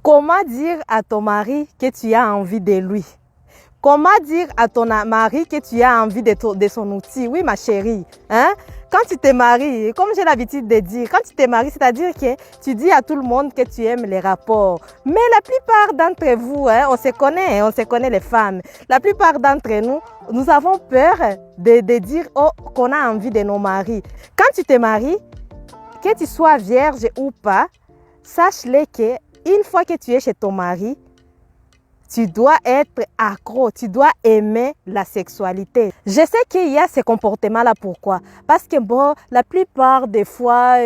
Comment dire à ton mari que tu as envie de lui? Comment dire à ton mari que tu as envie de son outil? Oui, ma chérie. Hein? Quand tu te maries, comme j'ai l'habitude de dire, quand tu te maries, c'est-à-dire que tu dis à tout le monde que tu aimes les rapports. Mais la plupart d'entre vous, hein, on se connaît les femmes. La plupart d'entre nous, nous avons peur de dire qu'on a envie de nos maris. Quand tu te maries, que tu sois vierge ou pas, sache-le que une fois que tu es chez ton mari, tu dois être accro, tu dois aimer la sexualité. Je sais qu'il y a ces comportements-là, pourquoi? Parce que bon, la plupart des fois,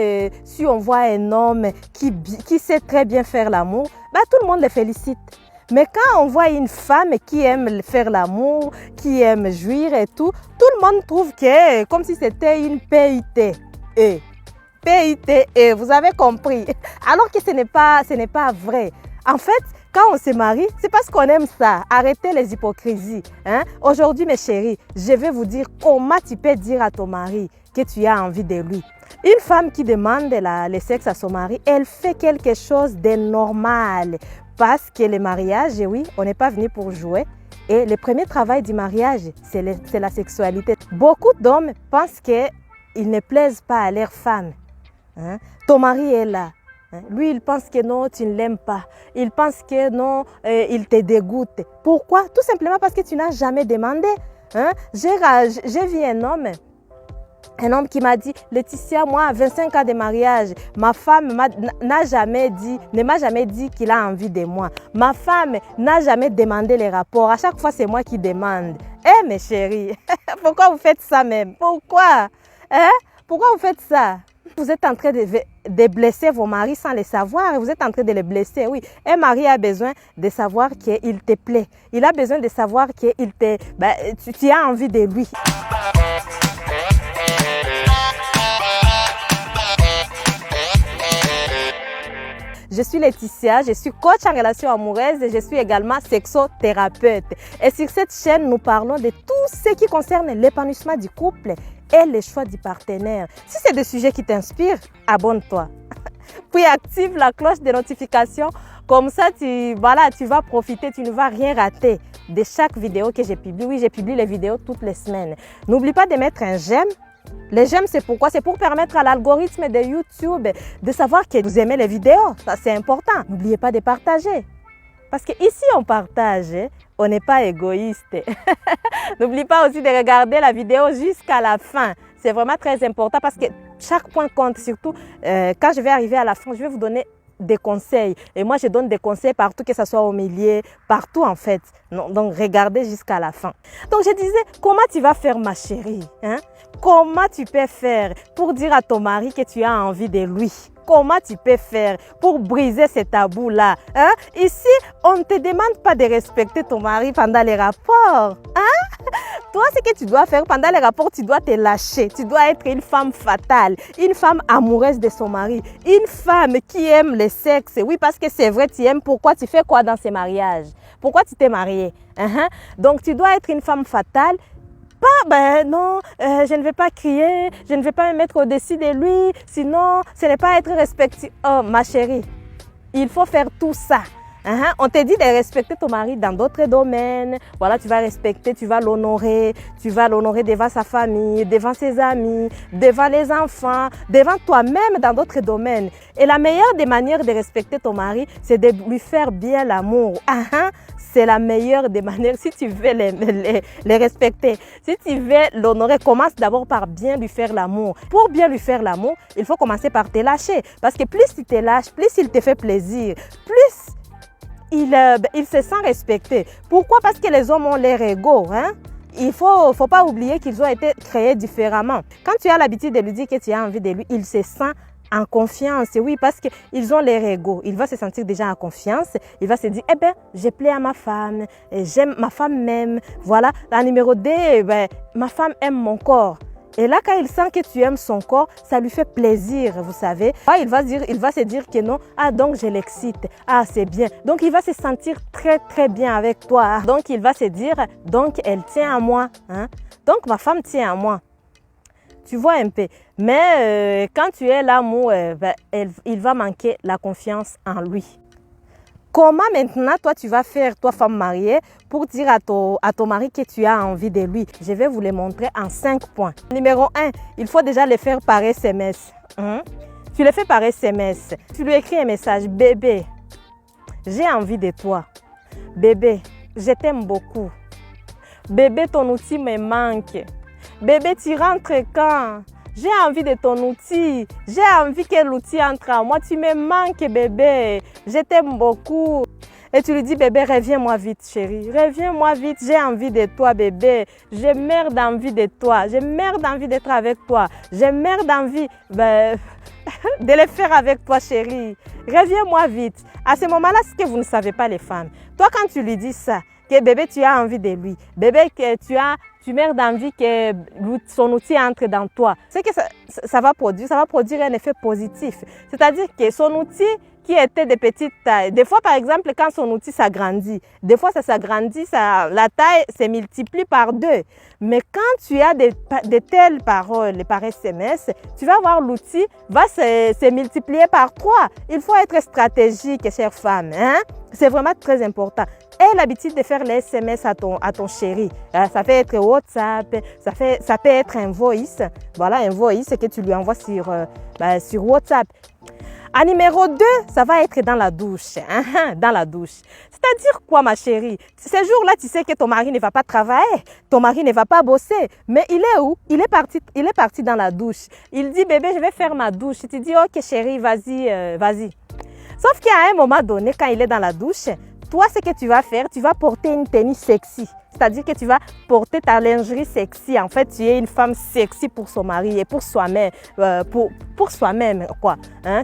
si on voit un homme qui sait très bien faire l'amour, bah, tout le monde le félicite. Mais quand on voit une femme qui aime faire l'amour, qui aime jouir et tout le monde trouve que comme si c'était une PIT. PIT, vous avez compris. Alors que ce n'est pas vrai. En fait, quand on se marie, c'est parce qu'on aime ça. Arrêtez les hypocrisies. Hein? Aujourd'hui, mes chéris, je vais vous dire comment tu peux dire à ton mari que tu as envie de lui. Une femme qui demande le sexe à son mari, elle fait quelque chose de normal. Parce que le mariage, oui, on n'est pas venu pour jouer. Et le premier travail du mariage, c'est la sexualité. Beaucoup d'hommes pensent qu'ils ne plaisent pas à leur femme. Hein? Ton mari est là. Lui, il pense que non, tu ne l'aimes pas. Il pense que non, il te dégoûte. Pourquoi? Tout simplement parce que tu n'as jamais demandé. Hein? J'ai vu un homme qui m'a dit, Laetitia, moi, à 25 ans de mariage, ma femme ne m'a jamais dit qu'il a envie de moi. Ma femme n'a jamais demandé les rapports. À chaque fois, c'est moi qui demande. Eh, mes chéris, pourquoi vous faites ça même? Pourquoi? Hein? Pourquoi vous faites ça? Vous êtes en train de blesser vos maris sans le savoir. Vous êtes en train de les blesser, oui. Un mari a besoin de savoir qu'il te plaît. Il a besoin de savoir que tu as envie de lui. Je suis Laetitia, je suis coach en relations amoureuses et je suis également sexothérapeute. Et sur cette chaîne, nous parlons de tout ce qui concerne l'épanouissement du couple et le choix du partenaire. Si c'est des sujets qui t'inspirent, abonne-toi. Puis active la cloche de notification. Comme ça, tu vas profiter, tu ne vas rien rater de chaque vidéo que je publie. Oui, je publie les vidéos toutes les semaines. N'oublie pas de mettre un j'aime. Les j'aime, c'est pourquoi? C'est pour permettre à l'algorithme de YouTube de savoir que vous aimez les vidéos. Ça, c'est important. N'oubliez pas de partager. Parce qu'ici, on partage, on n'est pas égoïste. N'oublie pas aussi de regarder la vidéo jusqu'à la fin. C'est vraiment très important parce que chaque point compte. Surtout, quand je vais arriver à la fin, je vais vous donner des conseils. Et moi, je donne des conseils partout, que ce soit au milieu, partout en fait. Donc, regardez jusqu'à la fin. Donc, je disais, comment tu vas faire, ma chérie? Hein? Comment tu peux faire pour dire à ton mari que tu as envie de lui? Comment tu peux faire pour briser ce tabou-là? Hein? Ici, on ne te demande pas de respecter ton mari pendant les rapports. Hein? Toi, ce que tu dois faire pendant les rapports, tu dois te lâcher. Tu dois être une femme fatale, une femme amoureuse de son mari, une femme qui aime le sexe. Oui, parce que c'est vrai, tu aimes. Pourquoi tu fais quoi dans ces mariages? Pourquoi tu t'es mariée? Donc, tu dois être une femme fatale. Non, je ne vais pas crier, je ne vais pas me mettre au-dessus de lui, sinon ce n'est pas être respecté. Oh, ma chérie, il faut faire tout ça. On te dit de respecter ton mari dans d'autres domaines. Voilà, tu vas respecter, tu vas l'honorer devant sa famille, devant ses amis, devant les enfants, devant toi-même dans d'autres domaines. Et la meilleure des manières de respecter ton mari, c'est de lui faire bien l'amour. C'est la meilleure des manières. Si tu veux les respecter, si tu veux l'honorer, commence d'abord par bien lui faire l'amour. Pour bien lui faire l'amour, il faut commencer par te lâcher. Parce que plus tu te lâches, plus il te fait plaisir, plus il se sent respecté. Pourquoi? Parce que les hommes ont leur ego. Il ne faut pas oublier qu'ils ont été créés différemment. Quand tu as l'habitude de lui dire que tu as envie de lui, il se sent en confiance. Oui, parce qu'ils ont leur ego. Il va se sentir déjà en confiance. Il va se dire, je plais à ma femme. Ma femme m'aime. Voilà. La numéro 2, ma femme aime mon corps. Et là, quand il sent que tu aimes son corps, ça lui fait plaisir, vous savez. Il va se dire que non, donc je l'excite, c'est bien. Donc, il va se sentir très, très bien avec toi. Donc, il va se dire, donc, elle tient à moi. Donc, ma femme tient à moi. Tu vois un peu. Mais quand tu es là, il va manquer la confiance en lui. Comment maintenant, toi, tu vas faire, toi, femme mariée, pour dire à ton mari que tu as envie de lui? Je vais vous les montrer en 5 points. Numéro 1, il faut déjà les faire par SMS. Tu les fais par SMS. Tu lui écris un message. Bébé, j'ai envie de toi. Bébé, je t'aime beaucoup. Bébé, ton outil me manque. Bébé, tu rentres quand? J'ai envie de ton outil. J'ai envie que l'outil entre en moi. Tu me manques, bébé. Je t'aime beaucoup. Et tu lui dis, bébé, reviens-moi vite, chérie. Reviens-moi vite. J'ai envie de toi, bébé. J'ai merde d'envie de toi. J'ai merde d'envie d'être avec toi. J'ai merde d'envie de le faire avec toi, chérie. Reviens-moi vite. À ce moment-là, ce que vous ne savez pas, les femmes, toi, quand tu lui dis ça, que bébé, tu as envie de lui, bébé, que tu meurs d'envie que son outil entre dans toi, c'est que ça va produire un effet positif. C'est-à-dire que son outil qui était de petite taille, des fois, par exemple, quand son outil s'agrandit, des fois, ça s'agrandit, la taille se multiplie par 2. Mais quand tu as de telles paroles par SMS, tu vas voir l'outil va se multiplier par 3. Il faut être stratégique, chère femme. C'est vraiment très important. Aie l'habitude de faire les SMS à ton chéri. Ça peut être WhatsApp, ça peut être un voice. Voilà, un voice que tu lui envoies sur WhatsApp. En numéro 2, ça va être dans la douche. Dans la douche. C'est-à-dire quoi, ma chérie? Ces jours-là, tu sais que ton mari ne va pas travailler, ton mari ne va pas bosser. Mais il est où? Il est parti dans la douche. Il dit, bébé, je vais faire ma douche. Tu dis, ok, chérie, vas-y, vas-y. Sauf qu'à un moment donné, quand il est dans la douche, toi, ce que tu vas faire, tu vas porter une tenue sexy. C'est-à-dire que tu vas porter ta lingerie sexy. En fait, tu es une femme sexy pour son mari et pour soi-même. Pour soi-même, quoi.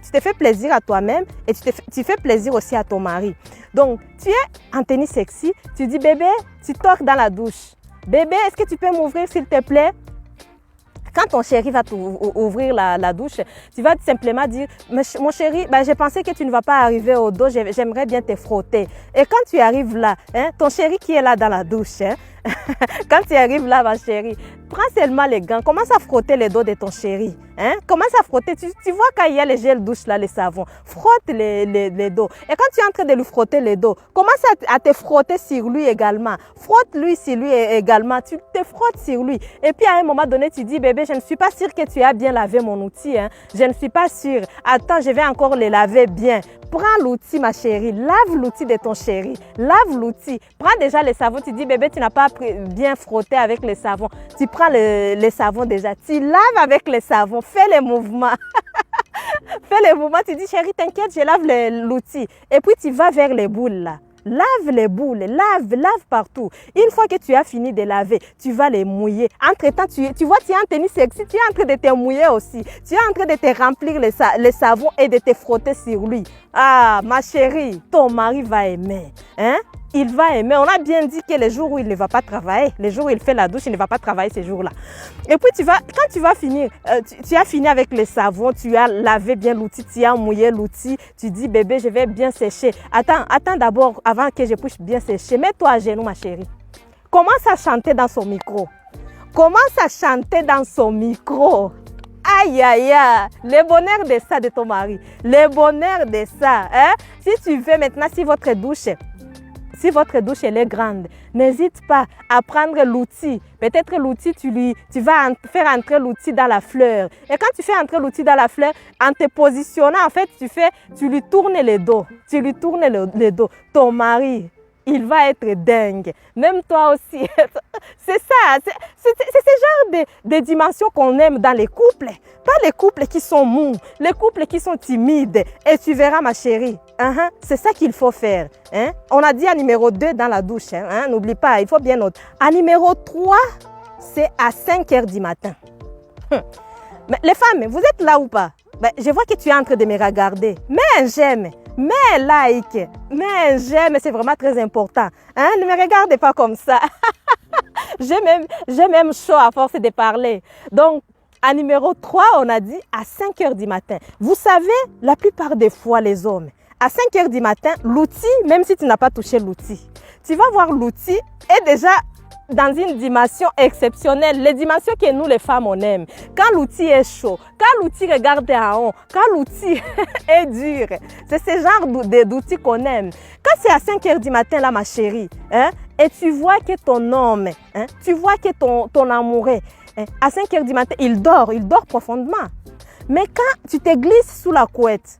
Tu te fais plaisir à toi-même et tu fais plaisir aussi à ton mari. Donc, tu es en tenue sexy. Tu dis, bébé, tu toques dans la douche. Bébé, est-ce que tu peux m'ouvrir, s'il te plaît? Quand ton chéri va ouvrir la douche, tu vas simplement dire, mon chéri, j'ai pensé que tu ne vas pas arriver au dos, j'aimerais bien te frotter. Et quand tu arrives là, ton chéri qui est là dans la douche, quand tu arrives là, ma chérie, prends seulement les gants, commence à frotter les dos de ton chéri. Commence à frotter, tu vois quand il y a les gels douche là, les savons, frotte les dos. Et quand tu es en train de lui frotter les dos, commence à te frotter sur lui également. Frotte-lui sur lui également, tu te frottes sur lui. Et puis à un moment donné, tu dis, bébé, je ne suis pas sûre que tu as bien lavé mon outil. Je ne suis pas sûre. Attends, je vais encore le laver bien. Prends l'outil, ma chérie. Lave l'outil de ton chéri. Lave l'outil. Prends déjà le savon. Tu dis, bébé, tu n'as pas bien frotté avec le savon. Tu prends le savon déjà. Tu laves avec le savon. Fais les mouvements. Fais les mouvements. Tu dis, chérie, t'inquiète, je lave l'outil. Et puis, tu vas vers les boules là. Lave les boules, lave partout. Une fois que tu as fini de laver, tu vas les mouiller. Entre-temps, tu vois, tu es en tenue sexy, tu es en train de te mouiller aussi. Tu es en train de te remplir le savon et de te frotter sur lui. Ah, ma chérie, ton mari va aimer. Il va aimer. On a bien dit que les jours où il ne va pas travailler, les jours où il fait la douche, il ne va pas travailler ces jours-là. Et puis, quand tu vas finir, tu as fini avec le savon, tu as lavé bien l'outil, tu as mouillé l'outil, tu dis, bébé, je vais bien sécher. Attends d'abord, avant que je puisse bien sécher. Mets-toi à genoux, ma chérie. Commence à chanter dans son micro. Commence à chanter dans son micro. Aïe, aïe, aïe, le bonheur de ça de ton mari. Le bonheur de ça. Si tu veux maintenant, si votre douche elle est grande, n'hésite pas à prendre l'outil. Peut-être l'outil, tu vas faire entrer l'outil dans la fleur. Et quand tu fais entrer l'outil dans la fleur, en te positionnant, en fait, tu lui tournes le dos. Tu lui tournes le dos. Ton mari, il va être dingue. Même toi aussi. C'est ça. C'est ce genre de dimensions qu'on aime dans les couples. Pas les couples qui sont mous, les couples qui sont timides. Et tu verras, ma chérie, c'est ça qu'il faut faire. On a dit à numéro 2 dans la douche. N'oublie pas, il faut bien noter. À numéro 3, c'est à 5 heures du matin. Mais les femmes, vous êtes là ou pas? Je vois que tu es en train de me regarder. Mais j'aime. Mais like, mais j'aime, c'est vraiment très important. Ne me regardez pas comme ça. J'ai même chaud à force de parler. Donc, à numéro 3, on a dit à 5 heures du matin. Vous savez, la plupart des fois, les hommes, à 5 heures du matin, l'outil, même si tu n'as pas touché l'outil, tu vas voir l'outil est déjà dans une dimension exceptionnelle, les dimensions que nous les femmes on aime. Quand l'outil est chaud, quand l'outil regarde en haut, quand l'outil est dur, c'est ce genre d'outil qu'on aime. c'est à 5 heures du matin, là, ma chérie, hein, et tu vois que ton homme, hein, tu vois que ton amoureux, hein, à 5 heures du matin, il dort profondément. Mais quand tu te glisses sous la couette,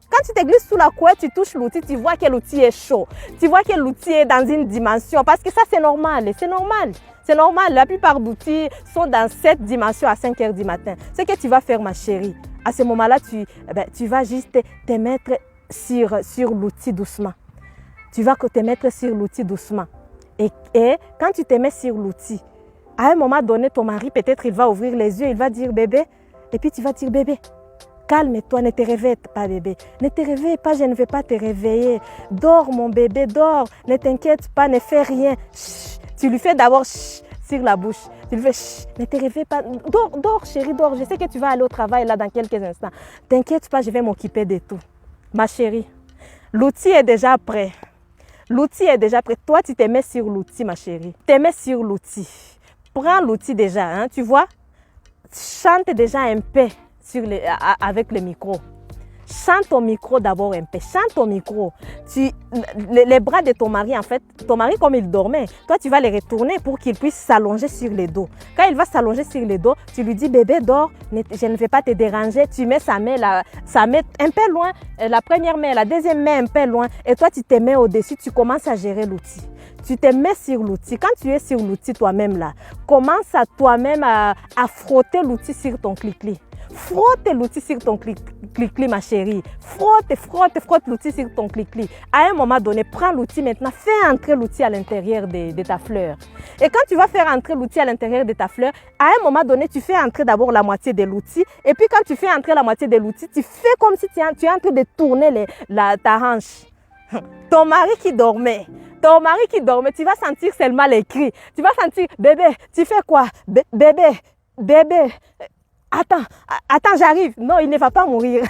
tu touches l'outil, tu vois que l'outil est chaud. Tu vois que l'outil est dans une dimension. Parce que ça, c'est normal. C'est normal. C'est normal. La plupart d'outils sont dans cette dimension à 5 heures du matin. Ce que tu vas faire, ma chérie, à ce moment-là, tu vas juste te mettre sur l'outil doucement. Tu vas te mettre sur l'outil doucement. Et quand tu te mets sur l'outil, à un moment donné, ton mari, peut-être, il va ouvrir les yeux, il va dire bébé. Et puis tu vas dire bébé. Calme-toi, ne te réveille pas, bébé. Ne te réveille pas, je ne vais pas te réveiller. Dors, mon bébé, dors. Ne t'inquiète pas, ne fais rien. Chut. Tu lui fais d'abord chut sur la bouche. Tu lui fais chut, ne te réveille pas. Dors, chérie, dors. Je sais que tu vas aller au travail là dans quelques instants. T'inquiète pas, je vais m'occuper de tout. Ma chérie, l'outil est déjà prêt. L'outil est déjà prêt. Toi, tu te mets sur l'outil, ma chérie. Tu te mets sur l'outil. Prends l'outil déjà, hein, tu vois. Chante déjà un peu. Avec le micro. Chante au micro d'abord un peu. Chante au micro. Les bras de ton mari, en fait, ton mari comme il dormait, toi tu vas les retourner pour qu'il puisse s'allonger sur les dos. Quand il va s'allonger sur les dos, tu lui dis bébé dors, je ne vais pas te déranger. Tu mets sa main un peu loin, la première main, la deuxième main un peu loin, et toi tu te mets au-dessus, tu commences à gérer l'outil. Tu te mets sur l'outil. Quand tu es sur l'outil toi-même là, commence à toi-même à frotter l'outil sur ton clic-clic. Frotte l'outil sur ton clic-clic, ma chérie. Frotte l'outil sur ton clic-clic. À un moment donné, prends l'outil maintenant, fais entrer l'outil à l'intérieur de ta fleur. Et quand tu vas faire entrer l'outil à l'intérieur de ta fleur, à un moment donné, tu fais entrer d'abord la moitié de l'outil. Et puis quand tu fais entrer la moitié de l'outil, tu fais comme si tu es en train de tourner ta hanche. Ton mari qui dormait, tu vas sentir seulement les cris. Tu vas sentir, bébé, tu fais quoi? Bébé. Attends, j'arrive. Non, il ne va pas mourir.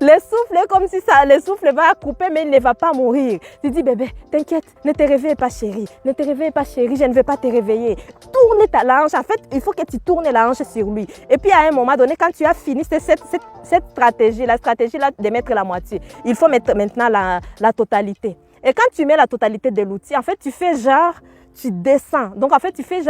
Le souffle est comme si le souffle va couper, mais il ne va pas mourir. Tu dis, bébé, t'inquiète, ne te réveille pas, chérie. Ne te réveille pas, chérie, je ne vais pas te réveiller. Tourne la hanche. En fait, il faut que tu tournes la hanche sur lui. Et puis, à un moment donné, quand tu as fini cette stratégie, la stratégie là, de mettre la moitié, il faut mettre maintenant la totalité. Et quand tu mets la totalité de l'outil, en fait, tu fais genre, tu descends. Donc, en fait, tu fais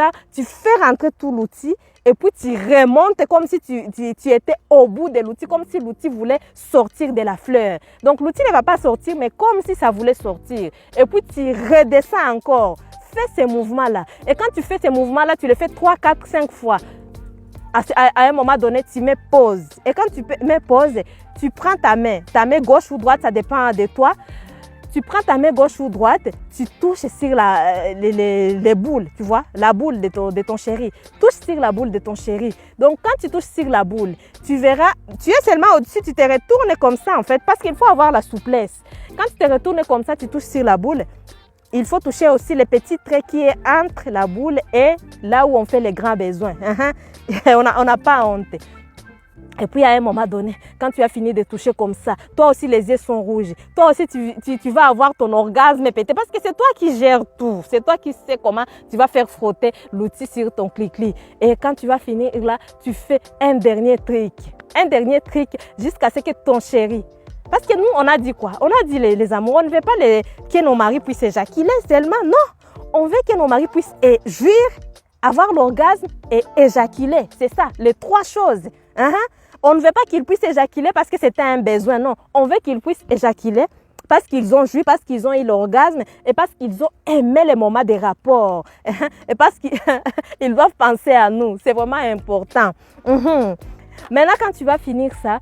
rentrer tout l'outil et puis tu remontes comme si tu étais au bout de l'outil, comme si l'outil voulait sortir de la fleur. Donc, l'outil ne va pas sortir, mais comme si ça voulait sortir. Et puis, tu redescends encore. Fais ces mouvements-là. Et quand tu fais ces mouvements-là, tu les fais 3, 4, 5 fois. À un moment donné, tu mets pause. Et quand tu mets pause, tu prends ta main gauche ou droite, ça dépend de toi. Tu prends ta main gauche ou droite, tu touches sur les boules, tu vois, la boule de ton chéri. Touche sur la boule de ton chéri. Donc, quand tu touches sur la boule, tu verras, tu es seulement au-dessus, tu te retournes comme ça en fait, parce qu'il faut avoir la souplesse. Quand tu te retournes comme ça, tu touches sur la boule. Il faut toucher aussi les petits traits qui est entre la boule et là où on fait les grands besoins. On n'a pas honte. Et puis à un moment donné, quand tu as fini de toucher comme ça, toi aussi les yeux sont rouges. Toi aussi tu vas avoir ton orgasme pété parce que c'est toi qui gères tout. C'est toi qui sais comment tu vas faire frotter l'outil sur ton clic-clic. Et quand tu vas finir là, tu fais un dernier trick. Un dernier trick jusqu'à ce que ton chéri... Parce que nous, on a dit quoi? On a dit les amours, on ne veut pas que nos maris puissent éjaculer seulement. Non, on veut que nos maris puissent jouir, avoir l'orgasme et éjaculer. C'est ça, les 3 choses. On ne veut pas qu'ils puissent éjaculer parce que c'était un besoin, non. On veut qu'ils puissent éjaculer parce qu'ils ont joui, parce qu'ils ont eu l'orgasme et parce qu'ils ont aimé les moments des rapports. Et parce qu'ils doivent penser à nous. C'est vraiment important. Maintenant, quand tu vas finir ça,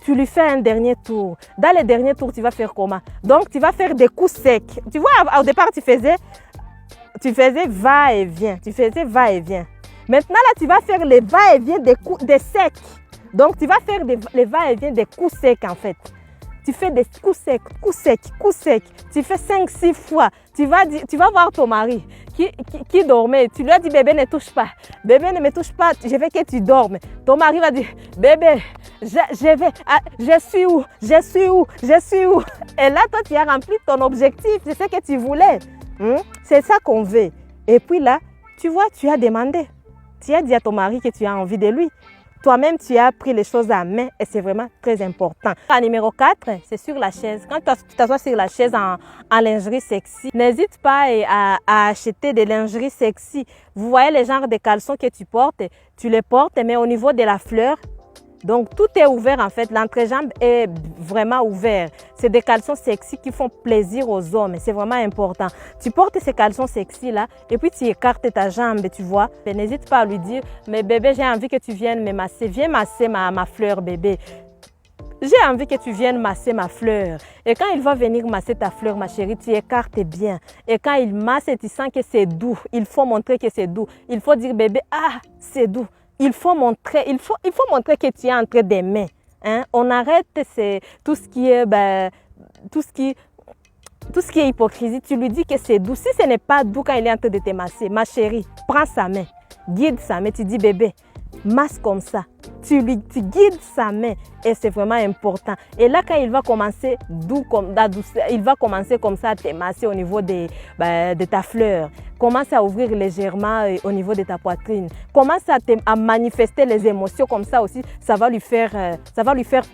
tu lui fais un dernier tour. Dans le dernier tour, tu vas faire comment? Donc, tu vas faire des coups secs. Tu vois, au départ, tu faisais va-et-vient. Maintenant, là, tu vas faire les va-et-vient des secs. Donc, tu vas faire les va-et-vient des coups secs, en fait. Tu fais des coups secs. Tu fais 5-6 fois. Tu vas voir ton mari qui dormait. Tu lui as dit, bébé, ne touche pas. Bébé, ne me touche pas. Je veux que tu dormes. Ton mari va dire, bébé, je suis où? Et là, toi, tu as rempli ton objectif. C'est ce que tu voulais. C'est ça qu'on veut. Et puis là, tu vois, tu as demandé. Tu as dit à ton mari que tu as envie de lui. toi-même, tu as pris les choses à main et c'est vraiment très important. La numéro 4, c'est sur la chaise. Quand tu t'assois sur la chaise en lingerie sexy, n'hésite pas à acheter des lingeries sexy. Vous voyez les genres de caleçons que tu les portes, mais au niveau de la fleur, donc tout est ouvert en fait, l'entrejambe est vraiment ouvert. C'est des caleçons sexy qui font plaisir aux hommes, c'est vraiment important. Tu portes ces caleçons sexy là et puis tu écartes ta jambe, tu vois. N'hésite pas à lui dire, mais bébé, j'ai envie que tu viennes me masser, viens masser ma fleur bébé. J'ai envie que tu viennes masser ma fleur. Et quand il va venir masser ta fleur, ma chérie, tu écartes bien. Et quand il masse, tu sens que c'est doux. Il faut montrer que c'est doux. Il faut dire bébé, ah, c'est doux. Il faut montrer que tu es en train d'aimer. Hein? On arrête tout ce qui est hypocrisie. Tu lui dis que c'est doux. Si ce n'est pas doux quand il est en train de te masser, ma chérie, prends sa main, guide sa main. Tu dis bébé, masse comme ça. Tu guides sa main et c'est vraiment important. Et là, quand il va commencer il va commencer comme ça à te masser au niveau de ta fleur. Commence à ouvrir légèrement au niveau de ta poitrine. Commence à manifester les émotions comme ça aussi. Ça va lui faire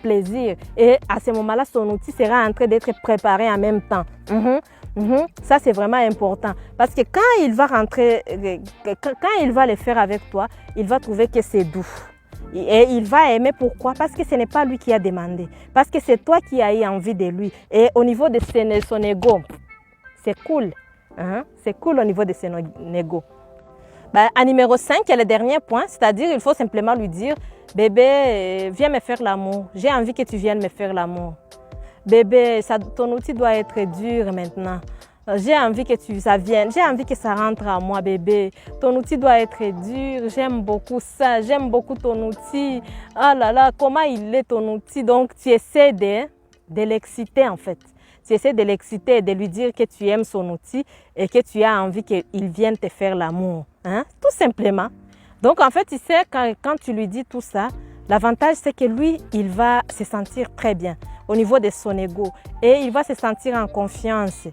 plaisir. Et à ce moment-là, son outil sera en train d'être préparé en même temps. Ça, c'est vraiment important. Parce que quand il va rentrer, quand il va le faire avec toi, il va trouver que c'est doux. Et il va aimer. Pourquoi? Parce que ce n'est pas lui qui a demandé. Parce que c'est toi qui as eu envie de lui. Et au niveau de son ego, c'est cool. C'est cool au niveau de son ego. En numéro 5, il y a le dernier point. C'est-à-dire, il faut simplement lui dire, bébé, viens me faire l'amour. J'ai envie que tu viennes me faire l'amour. Bébé, ton outil doit être dur maintenant. J'ai envie que ça vienne. J'ai envie que ça rentre à moi, bébé. Ton outil doit être dur. J'aime beaucoup ça. J'aime beaucoup ton outil. Ah là là, comment il est ton outil? Donc, tu essaies de l'exciter en fait. Tu essaies de l'exciter et de lui dire que tu aimes son outil et que tu as envie qu'il vienne te faire l'amour. Tout simplement. Donc, en fait, tu sais, quand tu lui dis tout ça, l'avantage, c'est que lui, il va se sentir très bien au niveau de son ego et il va se sentir en confiance.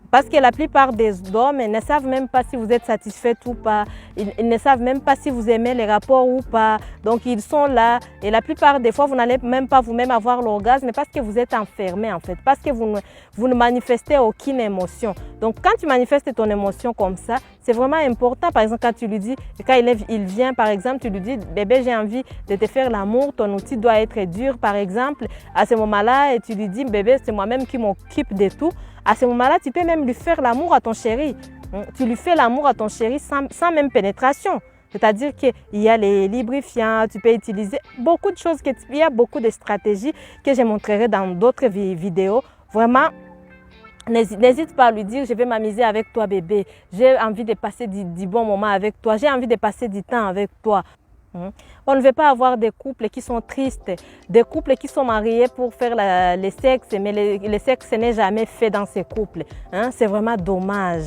Parce que la plupart des hommes ne savent même pas si vous êtes satisfaite ou pas. Ils ne savent même pas si vous aimez les rapports ou pas. Donc, ils sont là. Et la plupart des fois, vous n'allez même pas vous-même avoir l'orgasme parce que vous êtes enfermé en fait. Parce que vous ne manifestez aucune émotion. Donc, quand tu manifestes ton émotion comme ça, c'est vraiment important. Par exemple, quand tu lui dis, quand il vient par exemple, tu lui dis, bébé, j'ai envie de te faire l'amour. Ton outil doit être dur par exemple. À ce moment-là, et tu lui dis, bébé, c'est moi-même qui m'occupe de tout. À ce moment-là, tu peux même lui faire l'amour à ton chéri. Tu lui fais l'amour à ton chéri sans même pénétration. C'est-à-dire qu'il y a les lubrifiants, tu peux utiliser beaucoup de choses, il y a beaucoup de stratégies que je montrerai dans d'autres vidéos. Vraiment, n'hésite pas à lui dire, je vais m'amuser avec toi bébé. J'ai envie de passer du bon moment avec toi. J'ai envie de passer du temps avec toi. On ne veut pas avoir des couples qui sont tristes, des couples qui sont mariés pour faire le sexe, mais le sexe n'est jamais fait dans ces couples. C'est vraiment dommage.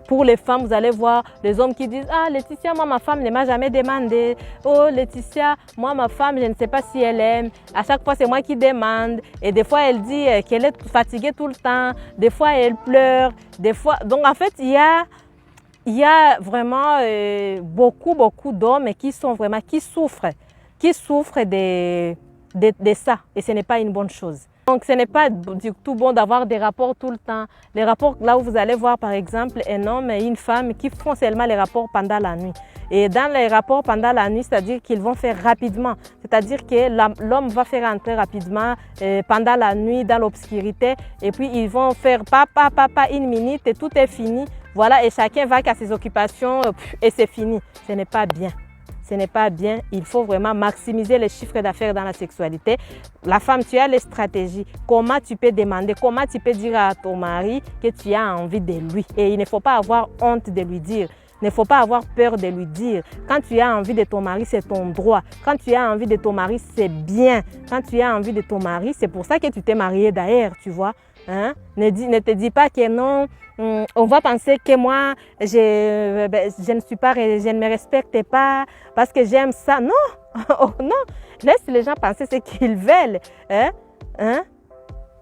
Pour les femmes, vous allez voir les hommes qui disent « Ah, Laetitia, moi, ma femme ne m'a jamais demandé. Oh, Laetitia, moi, ma femme, je ne sais pas si elle aime. À chaque fois, c'est moi qui demande. » Et des fois, elle dit qu'elle est fatiguée tout le temps. Des fois, elle pleure. Des fois... Donc, en fait, il y a vraiment beaucoup d'hommes qui souffrent de ça. Et ce n'est pas une bonne chose. Donc, ce n'est pas du tout bon d'avoir des rapports tout le temps. Les rapports, là où vous allez voir par exemple un homme et une femme qui font seulement les rapports pendant la nuit. Et dans les rapports pendant la nuit, c'est-à-dire qu'ils vont faire rapidement. C'est-à-dire que l'homme va faire entrer rapidement pendant la nuit dans l'obscurité. Et puis, ils vont faire papa, une minute et tout est fini. Voilà, et chacun va à ses occupations et c'est fini. Ce n'est pas bien. Ce n'est pas bien. Il faut vraiment maximiser les chiffres d'affaires dans la sexualité. La femme, tu as les stratégies. Comment tu peux demander, comment tu peux dire à ton mari que tu as envie de lui. Et il ne faut pas avoir honte de lui dire. Il ne faut pas avoir peur de lui dire. Quand tu as envie de ton mari, c'est ton droit. Quand tu as envie de ton mari, c'est bien. Quand tu as envie de ton mari, c'est pour ça que tu t'es marié d'ailleurs, tu vois. Ne te dis pas que non, on va penser que moi, je ne suis pas, je ne me respecte pas parce que j'aime ça. Non, oh, non, laisse les gens penser ce qu'ils veulent.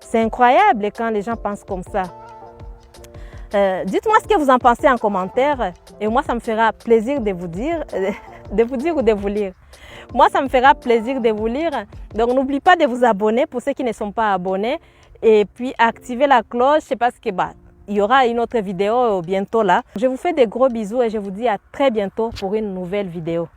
C'est incroyable quand les gens pensent comme ça. Dites-moi ce que vous en pensez en commentaire et moi, ça me fera plaisir de vous dire ou de vous lire. Moi, ça me fera plaisir de vous lire. Donc, n'oubliez pas de vous abonner pour ceux qui ne sont pas abonnés. Et puis, activez la cloche parce que il y aura une autre vidéo bientôt là. Je vous fais des gros bisous et je vous dis à très bientôt pour une nouvelle vidéo.